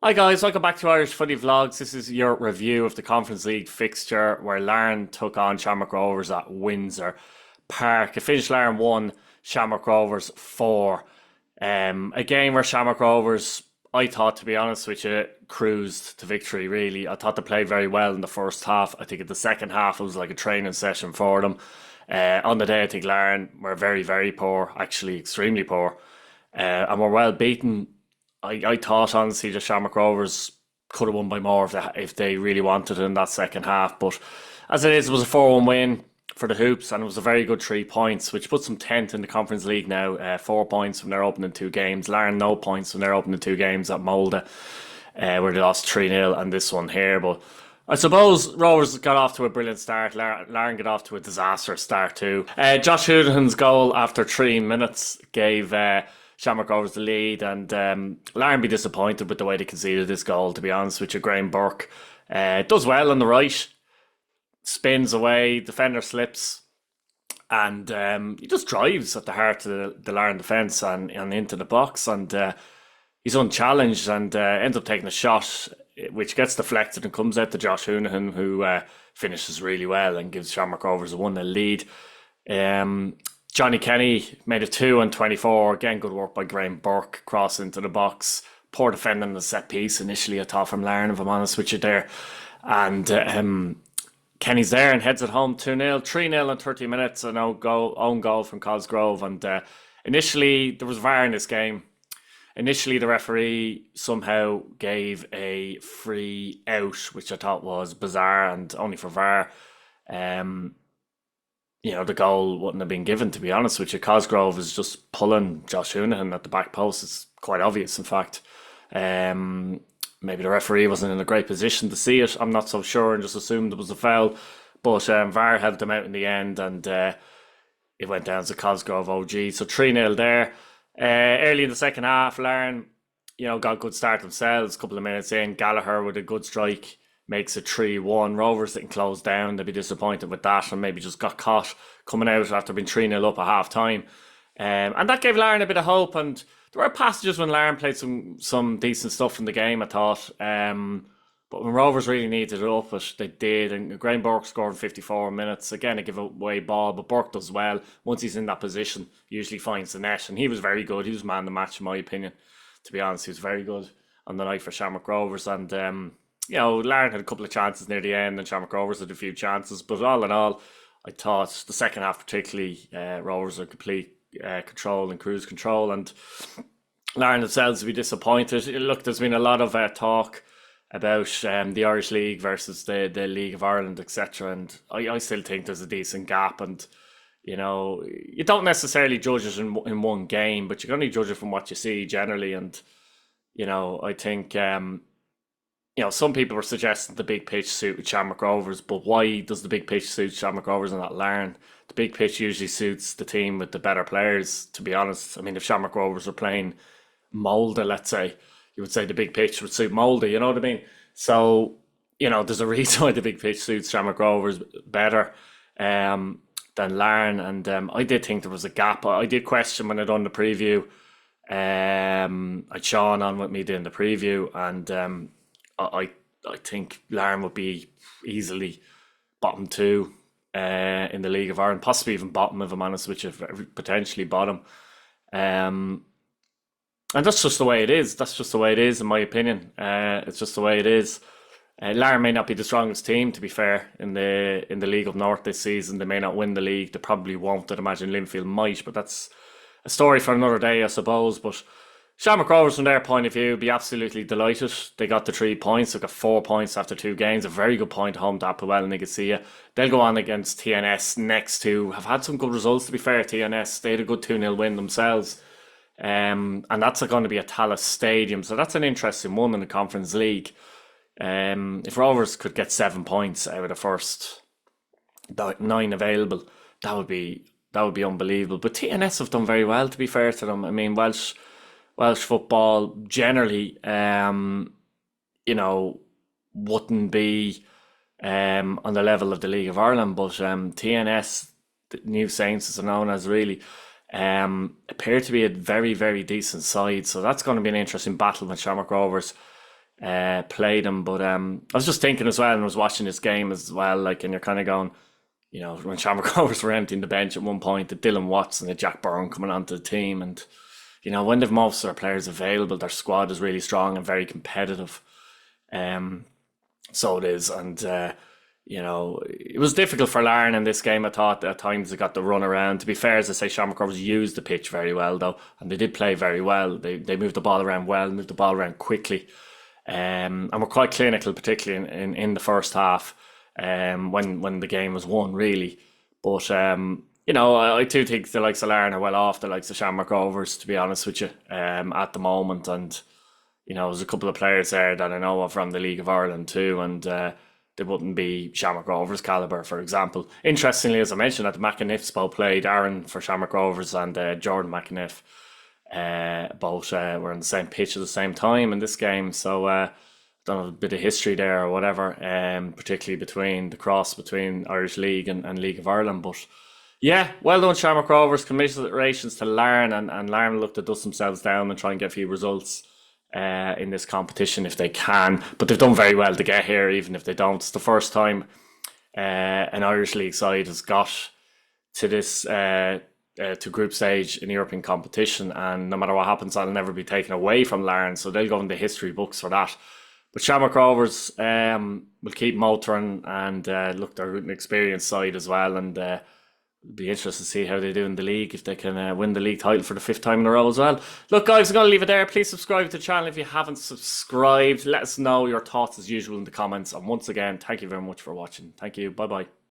Hi guys, welcome back to Irish Footy Vlogs. This is your review of the Conference League fixture where Larne took on Shamrock Rovers at Windsor Park. It finished Larne 1, Shamrock Rovers 4. A game where Shamrock Rovers, I thought, to be honest with you, cruised to victory really. I thought they played very well in the first half. I think in the second half it was like a training session for them. On the day I think Larne were very, very poor, actually extremely poor. And were well beaten. I thought honestly the Shamrock Rovers could have won by more if they really wanted it in that second half. But as it is, it was a 4-1 win for the Hoops, and it was a very good 3 points, which puts them 10th in the Conference League now. 4 points from their opening two games. Larne no points from their opening two games at Molde, where they lost 3-0, and this one here. But I suppose Rovers got off to a brilliant start. Larne got off to a disastrous start too. Josh Hoolihan's goal after 3 minutes gave Shamrock Rovers the lead, and Larne be disappointed with the way they conceded this goal, to be honest with you. Graham Burke does well on the right, spins away, defender slips, and he just drives at the heart of the Larne defence and into the box, and he's unchallenged and ends up taking a shot which gets deflected and comes out to Josh Hoolihan, who finishes really well and gives Shamrock Rovers a 1-0 lead. Johnny Kenny made it 2 on 24. Again, good work by Graham Burke, cross into the box. Poor defending the set piece initially, I thought, from Larne, if I'm honest with you there. And Kenny's there and heads it home 2-0. 3-0 in 30 minutes, an own goal from Cosgrove. And initially, there was VAR in this game. Initially, the referee somehow gave a free out, which I thought was bizarre and only for VAR. The goal wouldn't have been given, to be honest with you. Cosgrove is just pulling Josh Hoolihan at the back post. It's quite obvious, in fact. Maybe the referee wasn't in a great position to see it. I'm not so sure and just assumed it was a foul. But VAR helped them out in the end, and it went down to Cosgrove OG. So 3-0 there. Early in the second half, Larne, got a good start themselves. A couple of minutes in, Gallagher with a good strike makes it 3-1. Rovers didn't close down. They'd be disappointed with that and maybe just got caught coming out after being 3-0 up at half time. And that gave Larne a bit of hope. And there were passages when Larne played some decent stuff in the game, I thought. But when Rovers really needed it up, they did. And Graham Burke scored in 54 minutes. Again, a giveaway ball, but Burke does well. Once he's in that position, usually finds the net. And he was very good. He was man of the match, in my opinion. To be honest, he was very good on the night for Shamrock Rovers. And Larne had a couple of chances near the end and Shamrock Rovers had a few chances. But all in all, I thought the second half particularly, Rovers are complete control and cruise control. And Larne themselves will be disappointed. Look, there's been a lot of talk about the Irish League versus the League of Ireland, etc. And I still think there's a decent gap. And, you don't necessarily judge it in one game, but you can only judge it from what you see generally. And, I think... some people were suggesting the big pitch suited Shamrock Rovers, but why does the big pitch suit Shamrock Rovers and not Larne? The big pitch usually suits the team with the better players, to be honest. I mean, if Shamrock Rovers were playing Molde, let's say, you would say the big pitch would suit Molde, you know what I mean? So, there's a reason why the big pitch suits Shamrock Rovers better than Larne. And I did think there was a gap. I did question when I done the preview. I had Sean on with me doing the preview, and I think Larne would be easily bottom two in the League of Ireland, possibly even bottom, if I'm honest with you, potentially bottom. And that's just the way it is. That's just the way it is, in my opinion. It's just the way it is. Larne may not be the strongest team, to be fair, in the League of North this season. They may not win the league. They probably won't. I'd imagine Linfield might, but that's a story for another day, I suppose. But Shamrock Rovers, from their point of view, be absolutely delighted. They got the 3 points. They got 4 points after 2 games. A very good point home to Applewell and Nicosia. They'll go on against TNS next to have had some good results, to be fair. TNS, they had a good 2-0 win themselves. And that's going to be at Tallaght Stadium. So that's an interesting one in the Conference League. If Rovers could get 7 points out of the first 9 available, that would be unbelievable. But TNS have done very well, to be fair to them. I mean, Welsh football generally, wouldn't be on the level of the League of Ireland, but TNS, the New Saints as they're known as, really appear to be a very, very decent side. So that's going to be an interesting battle with Shamrock Rovers played them. But I was just thinking as well, and I was watching this game as well, like, and you're kind of going, when Shamrock Rovers were emptying the bench at one point, the Dylan Watson and Jack Byrne coming onto the team, and when they've most of their players available, their squad is really strong and very competitive. Um, so it is, and it was difficult for Larne in this game. I thought at times they got the run around. To be fair, as I say, Shamrock Rovers used the pitch very well though, and they did play very well. They moved the ball around well, moved the ball around quickly, and were quite clinical, particularly in the first half, when the game was won really. But I do think the likes of Larne are well off the likes of Shamrock Rovers, to be honest with you, at the moment. And there's a couple of players there that I know of from the League of Ireland too, and they wouldn't be Shamrock Rovers calibre, for example. Interestingly, as I mentioned, at the McAniff's both played. Aaron for Shamrock Rovers and Jordan McAniff both were on the same pitch at the same time in this game. So don't have a bit of history there or whatever, particularly between the cross between Irish League and League of Ireland. But yeah, well done Shamrock Rovers. Congratulations to Larne, and Larne look to dust themselves down and try and get a few results in this competition if they can. But they've done very well to get here, even if they don't. It's the first time an Irish League side has got to this to group stage in European competition, and no matter what happens, that'll never be taken away from Larne, so they'll go in the history books for that. But Shamrock Rovers will keep motoring, and look, they're an experienced side as well, and it'll be interesting to see how they do in the league, if they can win the league title for the fifth time in a row as well. Look guys, I'm going to leave it there. Please subscribe to the channel if you haven't subscribed. Let us know your thoughts as usual in the comments, and once again, thank you very much for watching. Thank you, bye bye.